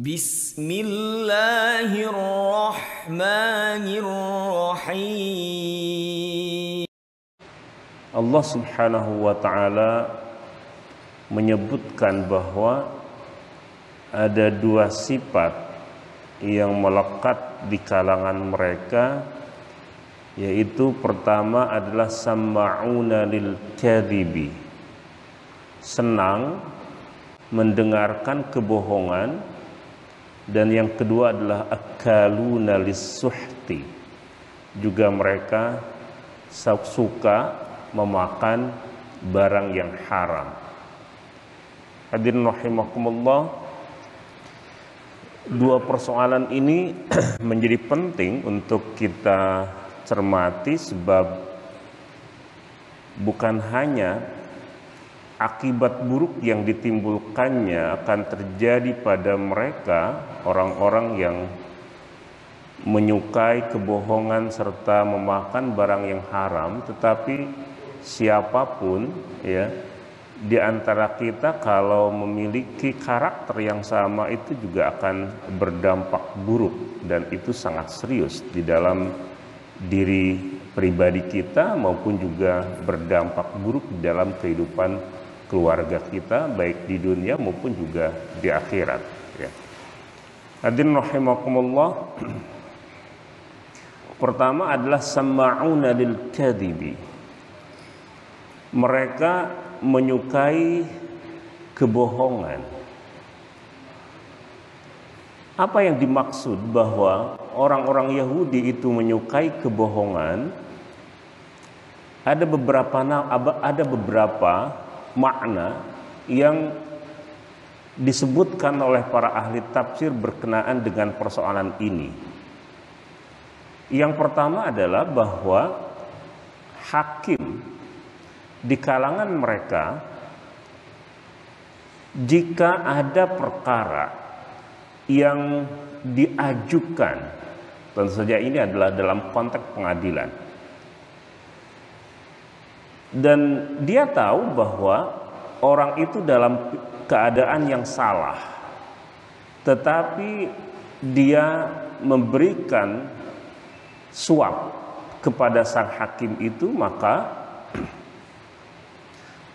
Bismillahirrahmanirrahim. Allah Subhanahu wa ta'ala menyebutkan bahwa ada dua sifat yang melekat di kalangan mereka, yaitu pertama adalah sama'una lil kadhibi, senang mendengarkan kebohongan, dan yang kedua adalah akaluna lis-suhti, juga mereka suka memakan barang yang haram. Hadirin rahimakumullah, dua persoalan ini menjadi penting untuk kita cermati, sebab bukan hanya akibat buruk yang ditimbulkannya akan terjadi pada mereka, orang-orang yang menyukai kebohongan serta memakan barang yang haram, tetapi siapapun ya di antara kita kalau memiliki karakter yang sama itu juga akan berdampak buruk, dan itu sangat serius di dalam diri pribadi kita maupun juga berdampak buruk di dalam kehidupan keluarga kita, baik di dunia maupun juga di akhirat ya. Hadirin rahimakumullah, pertama adalah sama'una lil kadhibi, mereka menyukai kebohongan. Apa yang dimaksud bahwa orang-orang Yahudi itu menyukai kebohongan? Ada beberapa makna yang disebutkan oleh para ahli tafsir berkenaan dengan persoalan ini. Yang pertama adalah bahwa hakim di kalangan mereka, jika ada perkara yang diajukan, tentu saja ini adalah dalam konteks pengadilan, dan dia tahu bahwa orang itu dalam keadaan yang salah, tetapi dia memberikan suap kepada sang hakim itu, maka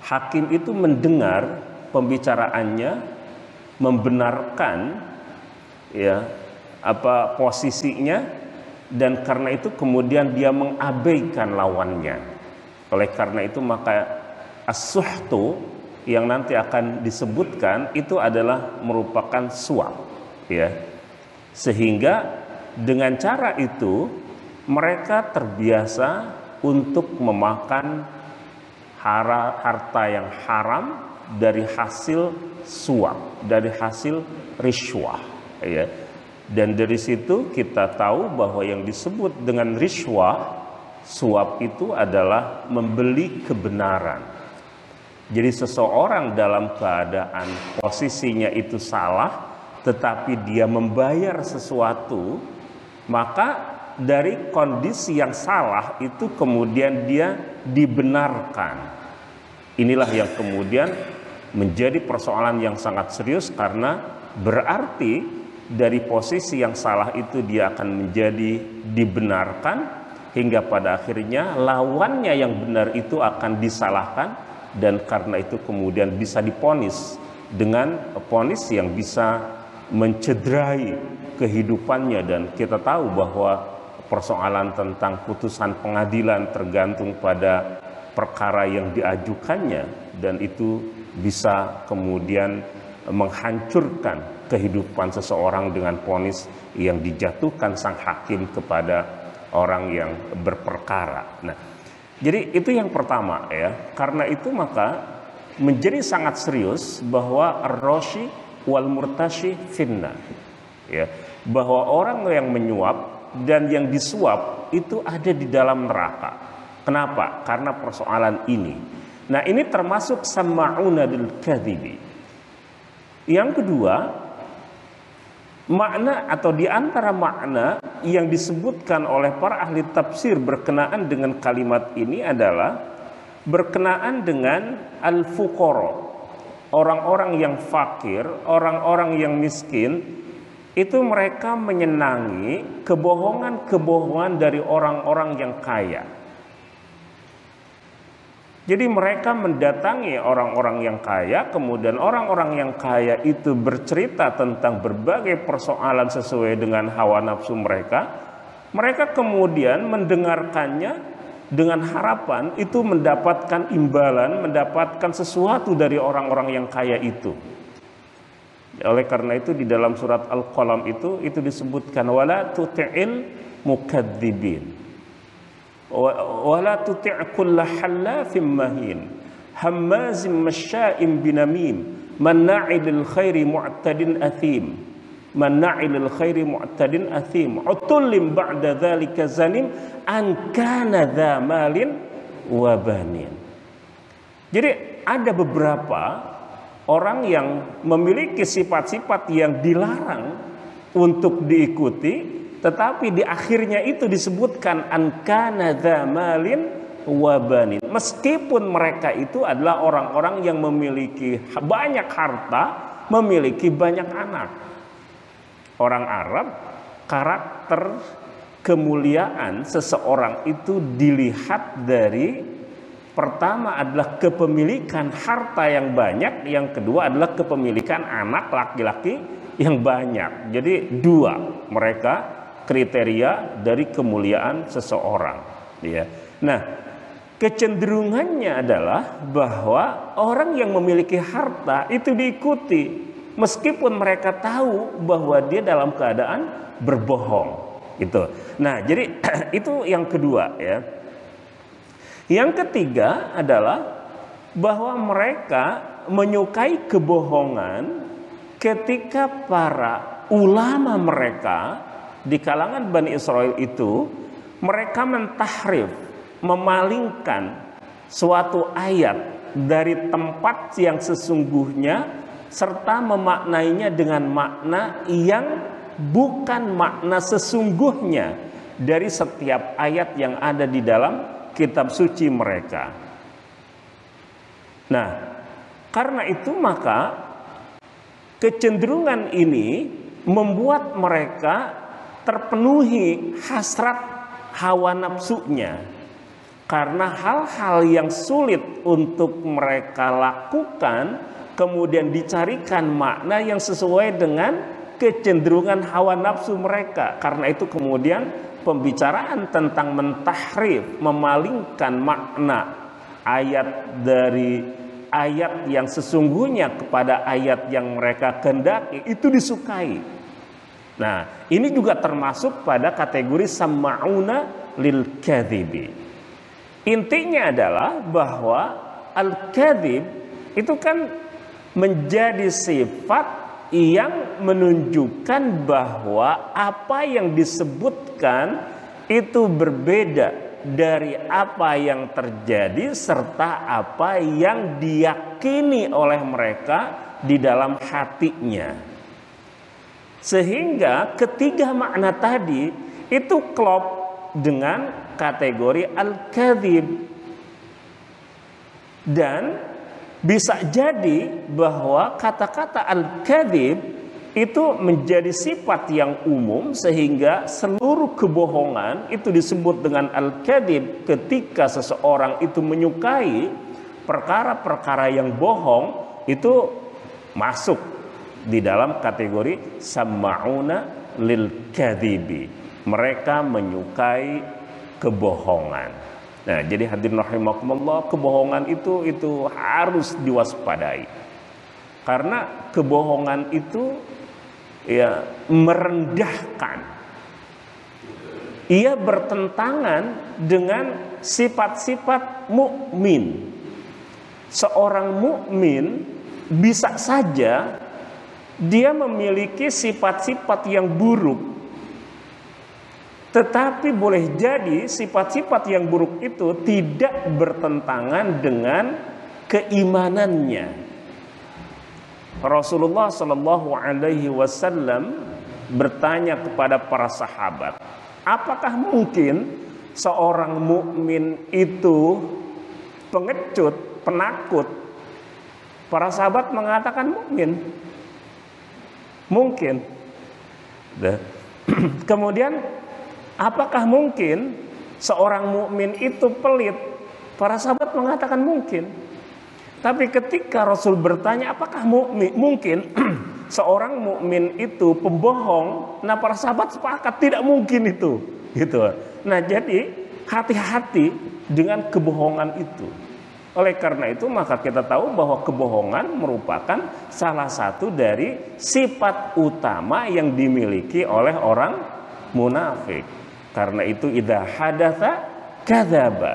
hakim itu mendengar pembicaraannya, membenarkan ya apa posisinya, dan karena itu kemudian dia mengabaikan lawannya. Oleh karena itu maka as-suhtu yang nanti akan disebutkan itu adalah merupakan suap ya. Sehingga dengan cara itu mereka terbiasa untuk memakan harta yang haram dari hasil suap, dari hasil riswah ya. Dan dari situ kita tahu bahwa yang disebut dengan riswah, suap itu adalah membeli kebenaran. Jadi seseorang dalam keadaan posisinya itu salah, tetapi dia membayar sesuatu, maka dari kondisi yang salah itu kemudian dia dibenarkan. Inilah yang kemudian menjadi persoalan yang sangat serius, karena berarti dari posisi yang salah itu dia akan menjadi dibenarkan, hingga pada akhirnya lawannya yang benar itu akan disalahkan, dan karena itu kemudian bisa diponis dengan ponis yang bisa mencederai kehidupannya. Dan kita tahu bahwa persoalan tentang putusan pengadilan tergantung pada perkara yang diajukannya, dan itu bisa kemudian menghancurkan kehidupan seseorang dengan ponis yang dijatuhkan sang hakim kepada orang yang berperkara. Nah, jadi itu yang pertama ya. Karena itu maka menjadi sangat serius bahwa ar-rashi wal murtashi finna ya, bahwa orang yang menyuap dan yang disuap itu ada di dalam neraka. Kenapa? Karena persoalan ini. Nah, ini termasuk sama'una lil kadhibi. Yang kedua, makna atau di antara makna yang disebutkan oleh para ahli tafsir berkenaan dengan kalimat ini adalah berkenaan dengan al-fuqara, orang-orang yang fakir, orang-orang yang miskin, itu mereka menyenangi kebohongan-kebohongan dari orang-orang yang kaya. Jadi mereka mendatangi orang-orang yang kaya, kemudian orang-orang yang kaya itu bercerita tentang berbagai persoalan sesuai dengan hawa nafsu mereka. Mereka kemudian mendengarkannya dengan harapan itu mendapatkan imbalan, mendapatkan sesuatu dari orang-orang yang kaya itu. Oleh karena itu di dalam surat Al-Qalam itu disebutkan wala tuti'il mukadzibin wala tuti' kulla hallafim mahin hammazim masya'im binamim manna'ilil khairi mu'tadin athim utullim ba'da dzalika zanim an kana dza malin wa banin. Jadi ada beberapa orang yang memiliki sifat-sifat yang dilarang untuk diikuti, tetapi di akhirnya itu disebutkan an kana dza malin wa banin. Meskipun mereka itu adalah orang-orang yang memiliki banyak harta, memiliki banyak anak. Orang Arab, karakter kemuliaan seseorang itu dilihat dari pertama adalah kepemilikan harta yang banyak, yang kedua adalah kepemilikan anak laki-laki yang banyak. Jadi dua mereka kriteria dari kemuliaan seseorang. Ya. Nah, kecenderungannya adalah bahwa orang yang memiliki harta itu diikuti meskipun mereka tahu bahwa dia dalam keadaan berbohong. Gitu. Nah, jadi itu yang kedua ya. Yang ketiga adalah bahwa mereka menyukai kebohongan ketika para ulama mereka di kalangan Bani Israel itu mereka mentahrif, memalingkan suatu ayat dari tempat yang sesungguhnya serta memaknainya dengan makna yang bukan makna sesungguhnya dari setiap ayat yang ada di dalam kitab suci mereka. Nah, karena itu maka kecenderungan ini membuat mereka terpenuhi hasrat hawa nafsunya. Karena hal-hal yang sulit untuk mereka lakukan kemudian dicarikan makna yang sesuai dengan kecenderungan hawa nafsu mereka. Karena itu kemudian pembicaraan tentang mentahrif, memalingkan makna ayat dari ayat yang sesungguhnya kepada ayat yang mereka kehendaki itu disukai. Nah, ini juga termasuk pada kategori sama'una lil kadhibi. Intinya adalah bahwa al-kadhib itu kan menjadi sifat yang menunjukkan bahwa apa yang disebutkan itu berbeda dari apa yang terjadi serta apa yang diyakini oleh mereka di dalam hatinya. Sehingga ketiga makna tadi itu klop dengan kategori al-kadhib. Dan bisa jadi bahwa kata-kata al-kadhib itu menjadi sifat yang umum sehingga seluruh kebohongan itu disebut dengan al-kadhib ketika seseorang itu menyukai perkara-perkara yang bohong itu masuk di dalam kategori sama'una lil kadhibi. Mereka menyukai kebohongan. Nah, jadi hadirin rahimakumullah, kebohongan itu harus diwaspadai. Karena kebohongan itu ya merendahkan. Ia bertentangan dengan sifat-sifat mukmin. Seorang mukmin bisa saja dia memiliki sifat-sifat yang buruk. Tetapi boleh jadi sifat-sifat yang buruk itu tidak bertentangan dengan keimanannya. Rasulullah Shallallahu Alaihi Wasallam bertanya kepada para sahabat, apakah mungkin seorang mukmin itu pengecut, penakut? Para sahabat mengatakan mungkin. Nah, kemudian apakah mungkin seorang mukmin itu pelit? Para sahabat mengatakan mungkin. Tapi ketika Rasul bertanya apakah mungkin seorang mukmin itu pembohong, nah para sahabat sepakat tidak mungkin itu, gitu. Nah, jadi hati-hati dengan kebohongan itu. Oleh karena itu maka kita tahu bahwa kebohongan merupakan salah satu dari sifat utama yang dimiliki oleh orang munafik. Karena itu idza hadatsa kadzaba,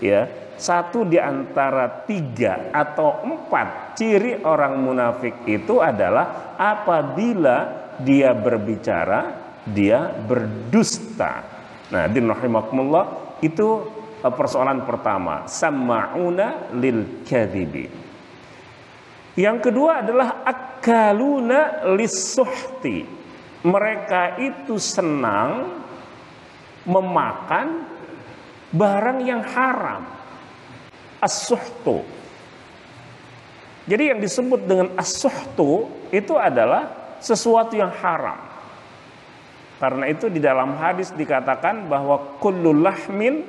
ya. Satu di antara 3 atau 4 ciri orang munafik itu adalah apabila dia berbicara, dia berdusta. Nah, rahimakumullah, itu persoalan pertama, sama'una lil kadhibi. Yang kedua adalah akaluna lis-suhti. Mereka itu senang memakan barang yang haram. As-suhtu. Jadi yang disebut dengan as-suhtu itu adalah sesuatu yang haram. Karena itu di dalam hadis dikatakan bahwa kullu lahmin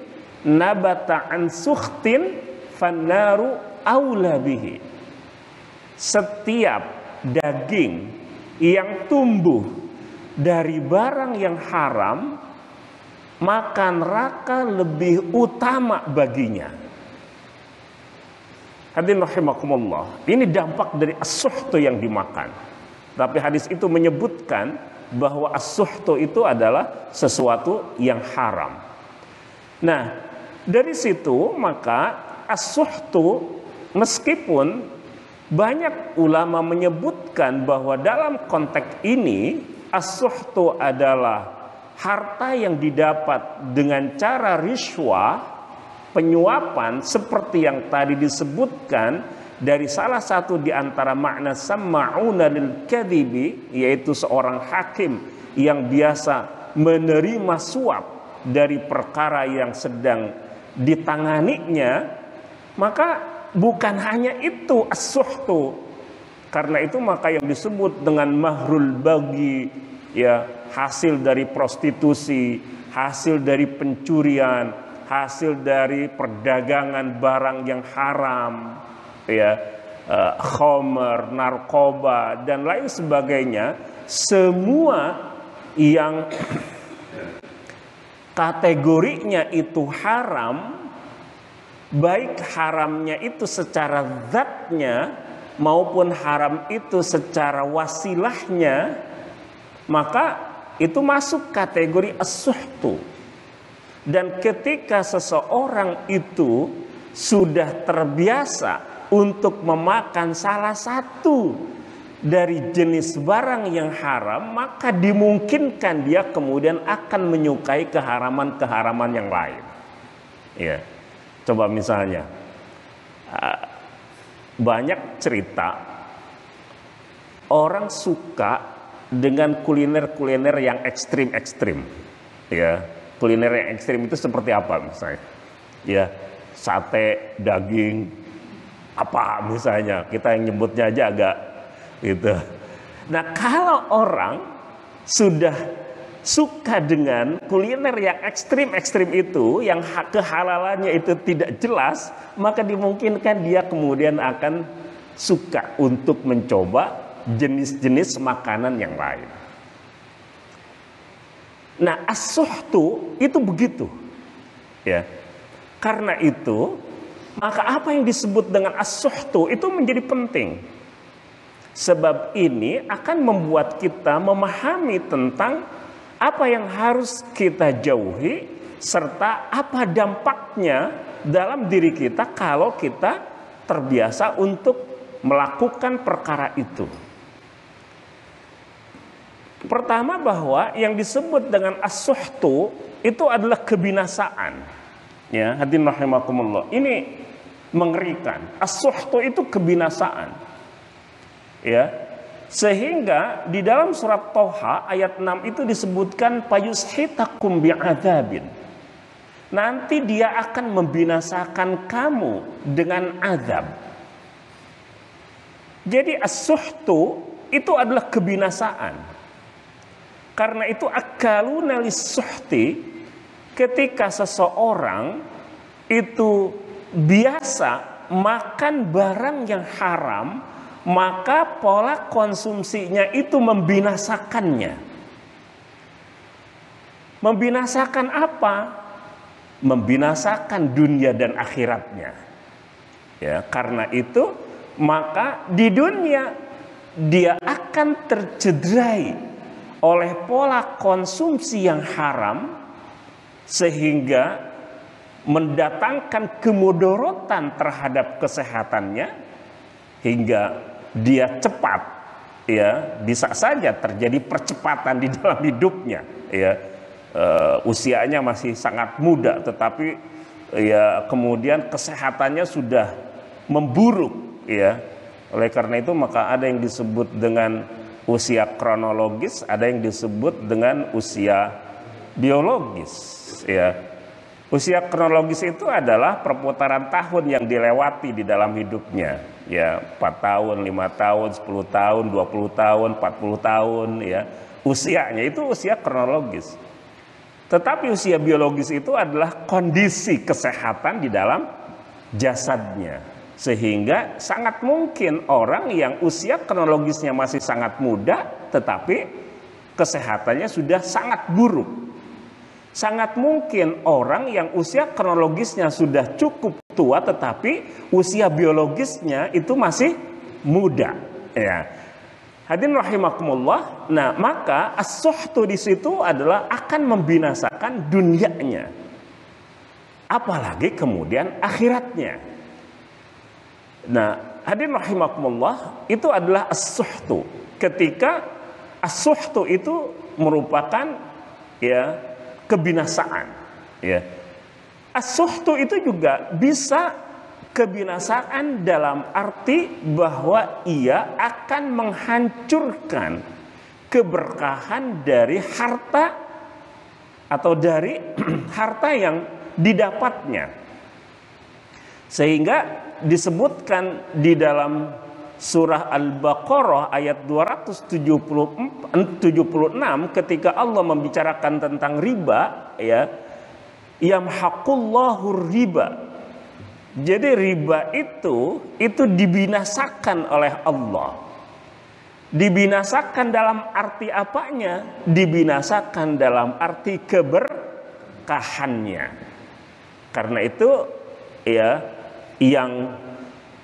nabata an sukhtin fannaru aula bihi. Setiap daging yang tumbuh dari barang yang haram, maka neraka lebih utama baginya. Hadirin rahimakumullah, ini dampak dari as-suhtu yang dimakan. Tapi hadis itu menyebutkan bahwa as-suhtu itu adalah sesuatu yang haram. Nah, dari situ maka as-suhtu, meskipun banyak ulama menyebutkan bahwa dalam konteks ini as-suhtu adalah harta yang didapat dengan cara riswah, penyuapan, seperti yang tadi disebutkan dari salah satu di antara makna sama'una lil kadhibi, yaitu seorang hakim yang biasa menerima suap dari perkara yang sedang ditanganinya, maka bukan hanya itu as-suhtu. Karena itu maka yang disebut dengan mahrul bagi, ya, hasil dari prostitusi, hasil dari pencurian, hasil dari perdagangan barang yang haram, ya, khamr, narkoba dan lain sebagainya, semua yang kategorinya itu haram, baik haramnya itu secara zatnya maupun haram itu secara wasilahnya, maka itu masuk kategori as-suhtu. Dan ketika seseorang itu sudah terbiasa untuk memakan salah satu dari jenis barang yang haram, maka dimungkinkan dia kemudian akan menyukai keharaman-keharaman yang lain. Ya, coba misalnya banyak cerita orang suka dengan kuliner-kuliner yang ekstrim-ekstrim. Ya, kuliner yang ekstrim itu seperti apa misalnya? Ya, sate, daging, apa misalnya, kita yang nyebutnya aja agak gitu. Nah, kalau orang sudah suka dengan kuliner yang ekstrim-ekstrim itu, yang kehalalannya itu tidak jelas, maka dimungkinkan dia kemudian akan suka untuk mencoba jenis-jenis makanan yang lain. Nah, as-suhtu itu begitu, ya. Karena itu maka apa yang disebut dengan as-suhtu itu menjadi penting. Sebab ini akan membuat kita memahami tentang apa yang harus kita jauhi serta apa dampaknya dalam diri kita kalau kita terbiasa untuk melakukan perkara itu. Pertama, bahwa yang disebut dengan as-suhtu itu adalah kebinasaan. Ya, hadirin rahimakumullah. Ini mengerikan. As-suhtu itu kebinasaan. Ya. Sehingga di dalam surat Thaha ayat 6 itu disebutkan payushitakum bi'adzabin. Nanti dia akan membinasakan kamu dengan azab. Jadi as-suhtu itu adalah kebinasaan. Karena itu akaluna lis-suhti, ketika seseorang itu biasa makan barang yang haram, maka pola konsumsinya itu membinasakannya. Membinasakan apa? Membinasakan dunia dan akhiratnya. Ya, karena itu maka di dunia dia akan tercederai oleh pola konsumsi yang haram, sehingga mendatangkan kemudorotan terhadap kesehatannya, hingga dia cepat, ya, bisa saja terjadi percepatan di dalam hidupnya, ya. Usianya masih sangat muda, tetapi ya kemudian kesehatannya sudah memburuk, ya. Oleh karena itu maka ada yang disebut dengan usia kronologis, ada yang disebut dengan usia biologis, ya. Usia kronologis itu adalah perputaran tahun yang dilewati di dalam hidupnya, ya, 4 tahun, 5 tahun, 10 tahun, 20 tahun, 40 tahun, ya. Usianya itu usia kronologis. Tetapi usia biologis itu adalah kondisi kesehatan di dalam jasadnya. Sehingga sangat mungkin orang yang usia kronologisnya masih sangat muda, tetapi kesehatannya sudah sangat buruk. Sangat mungkin orang yang usia kronologisnya sudah cukup tua, tetapi usia biologisnya itu masih muda. Ya. Hadirin rahimakumullah. Nah, maka as-suhtu di situ adalah akan membinasakan dunianya, apalagi kemudian akhiratnya. Nah, hadirin rahimakumullah, itu adalah as-suhtu. Ketika as-suhtu itu merupakan, ya, kebinasaan, ya. As-suhtu itu juga bisa kebinasaan dalam arti bahwa ia akan menghancurkan keberkahan dari harta atau dari harta yang didapatnya. Sehingga disebutkan di dalam surah Al-Baqarah ayat 276 ketika Allah membicarakan tentang riba, ya, yamhaqullahu riba. Jadi riba itu dibinasakan oleh Allah. Dibinasakan dalam arti apanya? Dibinasakan dalam arti keberkahannya. Karena itu, ya, yang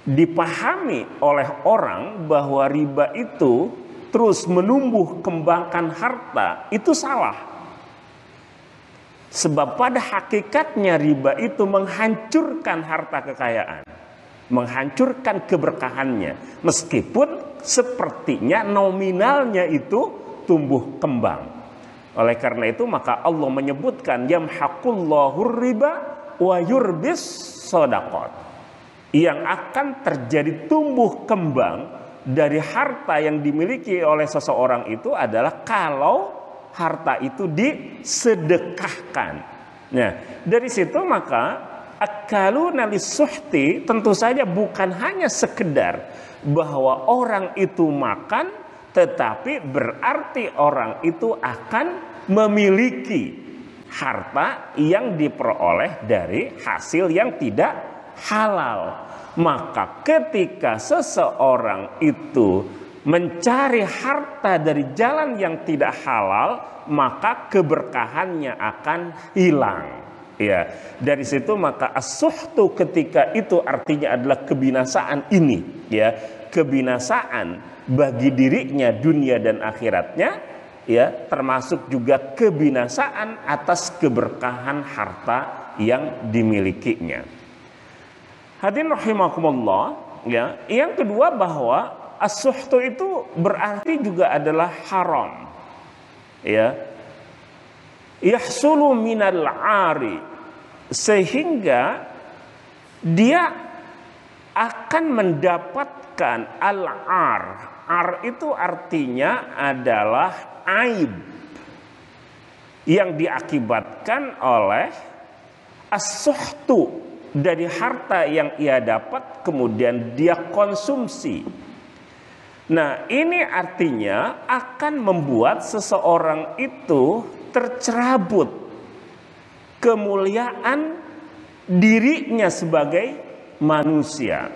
dipahami oleh orang bahwa riba itu terus menumbuh kembangkan harta, itu salah. Sebab pada hakikatnya riba itu menghancurkan harta kekayaan, menghancurkan keberkahannya, meskipun sepertinya nominalnya itu tumbuh kembang. Oleh karena itu maka Allah menyebutkan yamhaqullahu riba wa yurbis shadaqat, yang akan terjadi tumbuh kembang dari harta yang dimiliki oleh seseorang itu adalah kalau harta itu disedekahkan. Nah, dari situ maka akaluna lis-suhti tentu saja bukan hanya sekedar bahwa orang itu makan, tetapi berarti orang itu akan memiliki harta yang diperoleh dari hasil yang tidak halal. Maka ketika seseorang itu mencari harta dari jalan yang tidak halal, maka keberkahannya akan hilang. Ya, dari situ maka as-suhtu ketika itu artinya adalah kebinasaan ini, ya, kebinasaan bagi dirinya dunia dan akhiratnya, ya, termasuk juga kebinasaan atas keberkahan harta yang dimilikinya. Hadirin rahimakumullah, ya. Yang kedua bahwa as-suhtu itu berarti juga adalah haram, ya, yahsulu minal ari, sehingga dia akan mendapatkan al-ar. Ar itu artinya adalah aib yang diakibatkan oleh as-suhtu, dari harta yang ia dapat kemudian dia konsumsi. Nah, ini artinya akan membuat seseorang itu tercerabut kemuliaan dirinya sebagai manusia.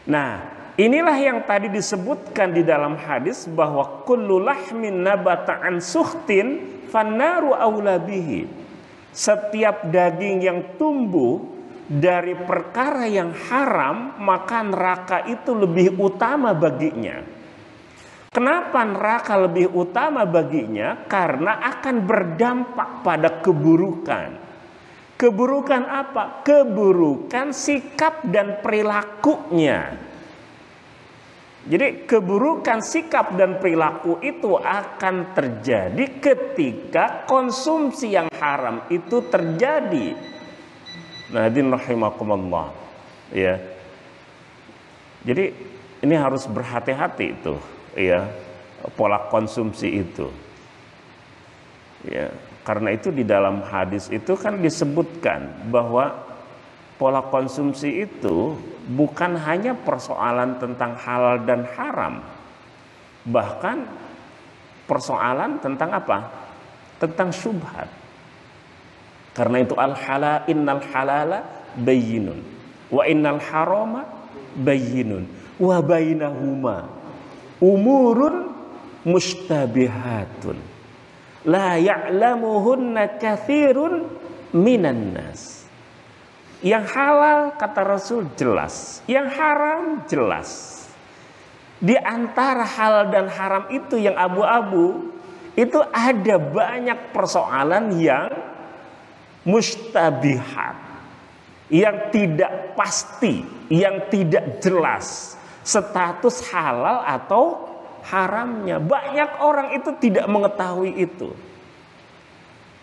Nah, inilah yang tadi disebutkan di dalam hadis bahwa kullu lahmin nabata an suhtin fannaru aula bihi. Setiap daging yang tumbuh dari perkara yang haram, maka neraka itu lebih utama baginya. Kenapa neraka lebih utama baginya? Karena akan berdampak pada keburukan. Keburukan apa? Keburukan sikap dan perilakunya. Jadi keburukan sikap dan perilaku itu akan terjadi ketika konsumsi yang haram itu terjadi. Nah, hadirin rahimakumullah, ya. Jadi ini harus berhati-hati itu, ya, pola konsumsi itu. Ya, karena itu di dalam hadis itu kan disebutkan bahwa pola konsumsi itu bukan hanya persoalan tentang halal dan haram, bahkan persoalan tentang apa? Tentang syubhat. Karena itu innal halala bayyinun wa innal harama bayyinun wa bainahuma umurun mushtabihatun la ya'lamuhunna katsirun minan nas. Yang halal kata Rasul jelas, yang haram jelas. Di antara halal dan haram itu yang abu-abu, itu ada banyak persoalan yang mustabihat, yang tidak pasti, yang tidak jelas status halal atau haramnya. Banyak orang itu tidak mengetahui itu.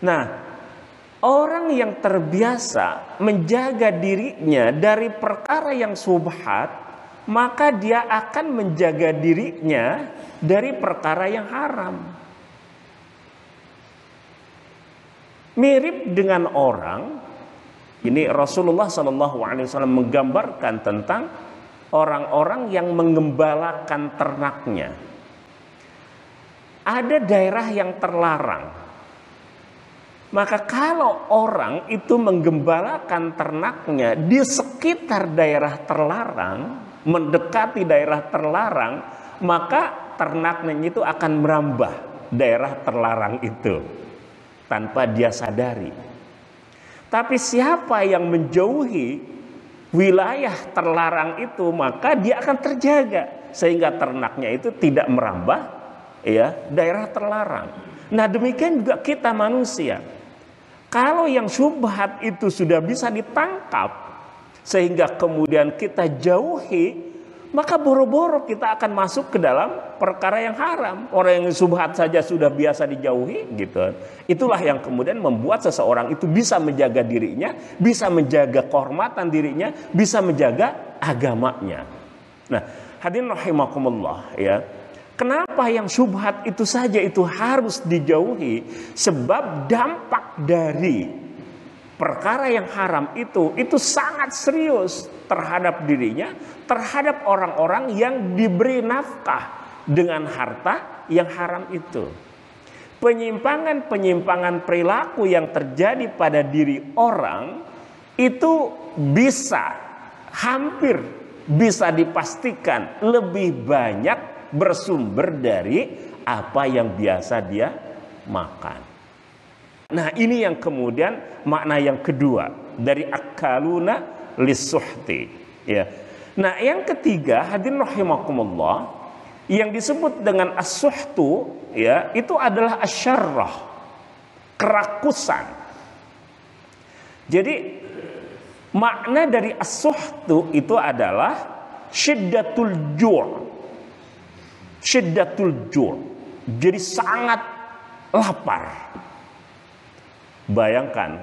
Nah, orang yang terbiasa menjaga dirinya dari perkara yang subhat, maka dia akan menjaga dirinya dari perkara yang haram. Mirip dengan orang, ini Rasulullah SAW menggambarkan tentang orang-orang yang mengembalakan ternaknya. Ada daerah yang terlarang. Maka kalau orang itu menggembalakan ternaknya di sekitar daerah terlarang, mendekati daerah terlarang, maka ternaknya itu akan merambah daerah terlarang itu tanpa dia sadari. Tapi siapa yang menjauhi wilayah terlarang itu, maka dia akan terjaga sehingga ternaknya itu tidak merambah, ya, daerah terlarang. Nah, demikian juga kita manusia. Kalau yang syubhat itu sudah bisa ditangkap sehingga kemudian kita jauhi, maka boro-boro kita akan masuk ke dalam perkara yang haram. Orang yang subhat saja sudah biasa dijauhi, gitu. Itulah yang kemudian membuat seseorang itu bisa menjaga dirinya, bisa menjaga kehormatan dirinya, bisa menjaga agamanya. Nah, hadirin rahimakumullah, ya. Kenapa yang syubhat itu saja itu harus dijauhi? Sebab dampak dari perkara yang haram itu sangat serius terhadap dirinya, terhadap orang-orang yang diberi nafkah dengan harta yang haram itu. Penyimpangan-penyimpangan perilaku yang terjadi pada diri orang itu hampir bisa dipastikan lebih banyak bersumber dari apa yang biasa dia makan. Nah, ini yang kemudian makna yang kedua dari akaluna lisuhti, ya. Nah, yang ketiga, hadirin rahimakumullah, yang disebut dengan as-suhtu, ya, itu adalah asyarrah, kerakusan. Jadi makna dari as-suhtu itu adalah syiddatul ju'. Syiddatul ju'. Jadi sangat lapar. Bayangkan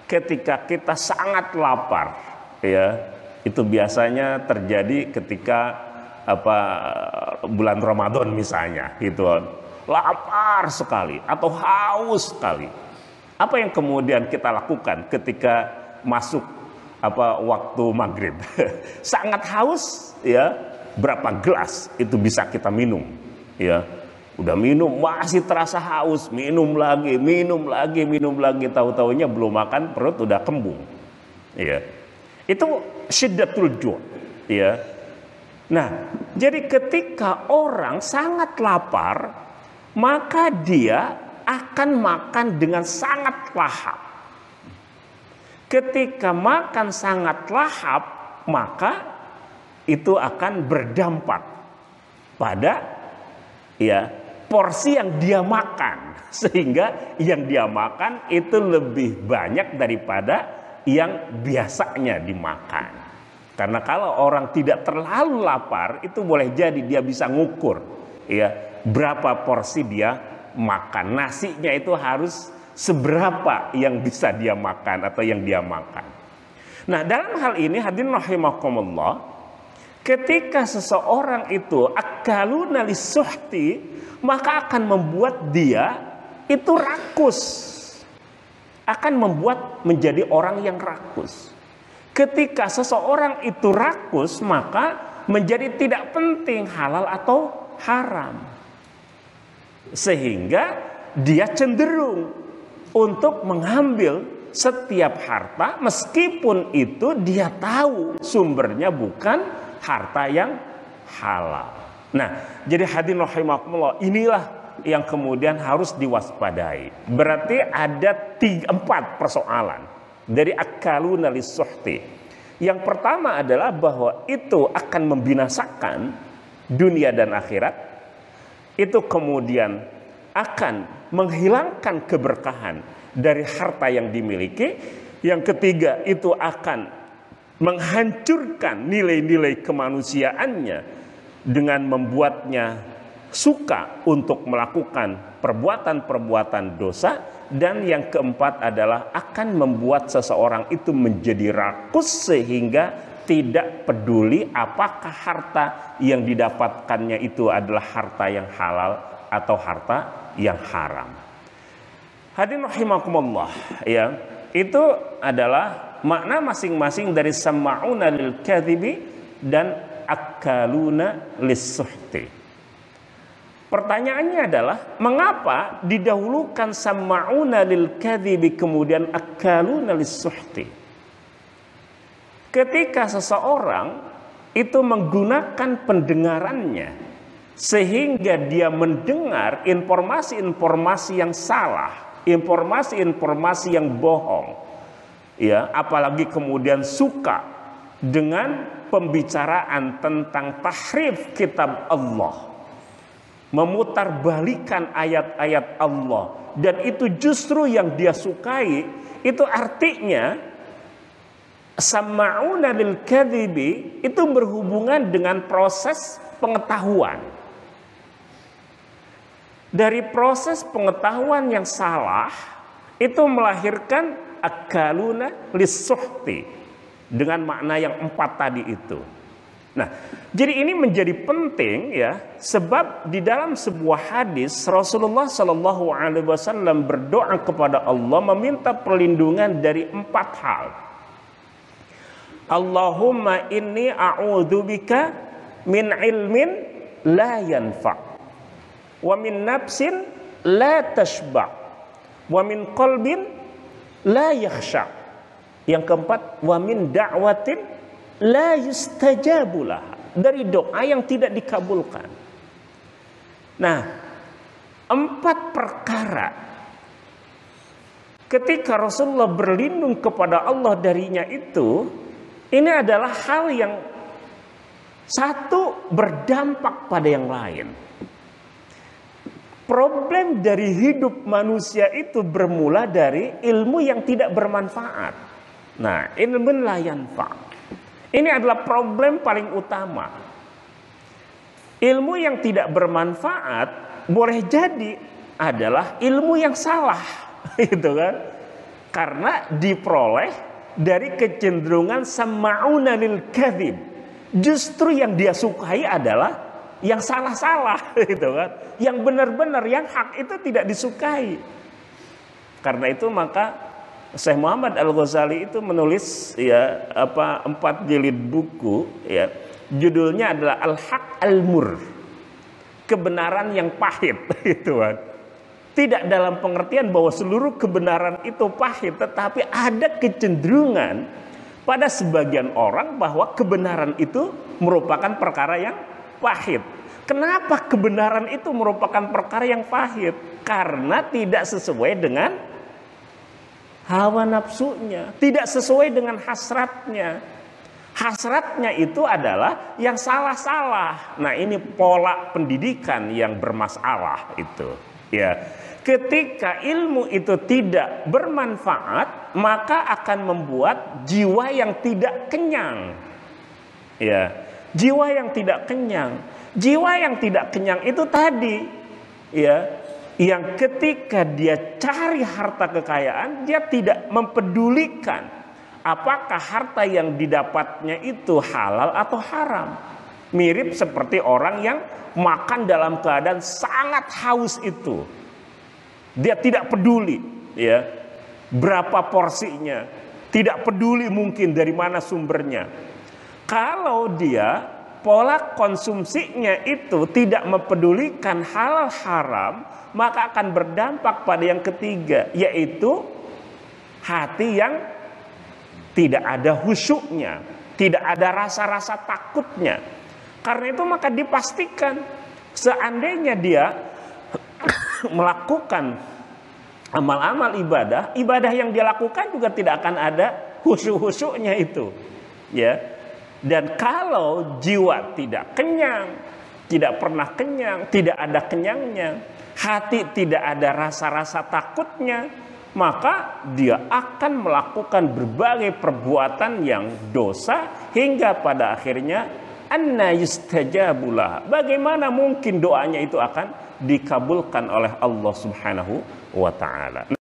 ketika kita sangat lapar, ya, itu biasanya terjadi ketika bulan Ramadan misalnya, gitu. Lapar sekali atau haus sekali. Apa yang kemudian kita lakukan ketika masuk waktu maghrib? Sangat haus, ya. berapa gelas itu bisa kita minum, ya. Udah minum masih terasa haus, minum lagi, tahu-tahunya belum makan perut udah kembung. Ya. Itu syiddatul ju', ya. Nah, jadi ketika orang sangat lapar, maka dia akan makan dengan sangat lahap. Ketika makan sangat lahap, maka itu akan berdampak pada ya porsi yang dia makan, sehingga yang dia makan itu lebih banyak daripada yang biasanya dimakan. Karena kalau orang tidak terlalu lapar, itu boleh jadi dia bisa ngukur ya berapa porsi dia makan. Nasinya itu harus seberapa yang bisa dia makan atau yang dia makan. Nah, dalam hal ini hadirin rahimakumullah, ketika seseorang itu akaluna lisuhti, maka akan membuat dia itu rakus, akan membuat menjadi orang yang rakus. Ketika seseorang itu rakus, maka menjadi tidak penting halal atau haram, sehingga dia cenderung untuk mengambil setiap harta meskipun itu dia tahu sumbernya bukan harta yang halal. Nah, jadi hadirin rahimakumullah, inilah yang kemudian harus diwaspadai. Berarti ada 4 persoalan dari akaluna lisuhti. Yang pertama adalah bahwa itu akan membinasakan dunia dan akhirat. Itu kemudian akan menghilangkan keberkahan dari harta yang dimiliki. Yang ketiga, itu akan menghancurkan nilai-nilai kemanusiaannya dengan membuatnya suka untuk melakukan perbuatan-perbuatan dosa. Dan yang keempat adalah akan membuat seseorang itu menjadi rakus sehingga tidak peduli apakah harta yang didapatkannya itu adalah harta yang halal atau harta yang haram. Hadirin rahimakumullah, ya, itu adalah makna masing-masing dari sama'una lil kadhibi dan akaluna lis-suhti. Pertanyaannya adalah, mengapa didahulukan sama'una lil kadhibi kemudian akaluna lis-suhti? Ketika seseorang itu menggunakan pendengarannya sehingga dia mendengar informasi-informasi yang salah, informasi-informasi yang bohong, ya, apalagi kemudian suka dengan pembicaraan tentang tahrif kitab Allah, memutarbalikan ayat-ayat Allah, dan itu justru yang dia sukai. Itu artinya sama'una lil kadhibi itu berhubungan dengan proses pengetahuan. Dari proses pengetahuan yang salah itu melahirkan akaluna lis-suhti dengan makna yang 4 tadi itu. Nah, jadi ini menjadi penting, ya, sebab di dalam sebuah hadis Rasulullah Shallallahu Alaihi Wasallam berdoa kepada Allah meminta perlindungan dari 4 hal. Allahumma inni a'udzubika min ilmin la yanfa' wa min nafsin la tashba' wa min qalbin la yakhsha'. Yang keempat, wa min da'watin la yustajabulah, dari doa yang tidak dikabulkan. Nah, 4 perkara ketika Rasulullah berlindung kepada Allah darinya itu, ini adalah hal yang satu berdampak pada yang lain. Problem dari hidup manusia itu bermula dari ilmu yang tidak bermanfaat. Nah, ilmu la yanfa'. Ini adalah problem paling utama. Ilmu yang tidak bermanfaat boleh jadi adalah ilmu yang salah, gitu kan? Karena diperoleh dari kecenderungan sama'una lil kadhib. Justru yang dia sukai adalah yang salah-salah, gitu kan? Yang benar-benar, yang hak itu tidak disukai. Karena itu maka Syekh Muhammad Al-Ghazali itu menulis 4 jilid buku, ya, Judulnya adalah Al-Haq Al-Mur, kebenaran yang pahit. Itu kan. Tidak dalam pengertian bahwa seluruh kebenaran itu pahit, tetapi ada kecenderungan pada sebagian orang bahwa kebenaran itu merupakan perkara yang pahit. Kenapa kebenaran itu merupakan perkara yang pahit? Karena tidak sesuai dengan hawa nafsunya, tidak sesuai dengan hasratnya. Hasratnya itu adalah yang salah-salah. Nah, ini pola pendidikan yang bermasalah itu. Ya, ketika ilmu itu tidak bermanfaat, maka akan membuat jiwa yang tidak kenyang. Ya, jiwa yang tidak kenyang. Jiwa yang tidak kenyang itu tadi, ya, yang ketika dia cari harta kekayaan, dia tidak mempedulikan apakah harta yang didapatnya itu halal atau haram. Mirip seperti orang yang makan dalam keadaan sangat haus itu. Dia tidak peduli, ya, berapa porsinya, tidak peduli mungkin dari mana sumbernya. Kalau dia pola konsumsinya itu tidak mempedulikan halal haram, maka akan berdampak pada yang ketiga, yaitu hati yang tidak ada khusyuknya, tidak ada rasa-rasa takutnya. Karena itu maka dipastikan seandainya dia melakukan amal-amal ibadah, ibadah yang dia lakukan juga tidak akan ada khusyuk-khusyuknya itu. Ya. Dan kalau jiwa tidak kenyang, tidak pernah kenyang, tidak ada kenyangnya, hati tidak ada rasa-rasa takutnya, maka dia akan melakukan berbagai perbuatan yang dosa hingga pada akhirnya anna yustajabulah. Bagaimana mungkin doanya itu akan dikabulkan oleh Allah Subhanahu wa taala.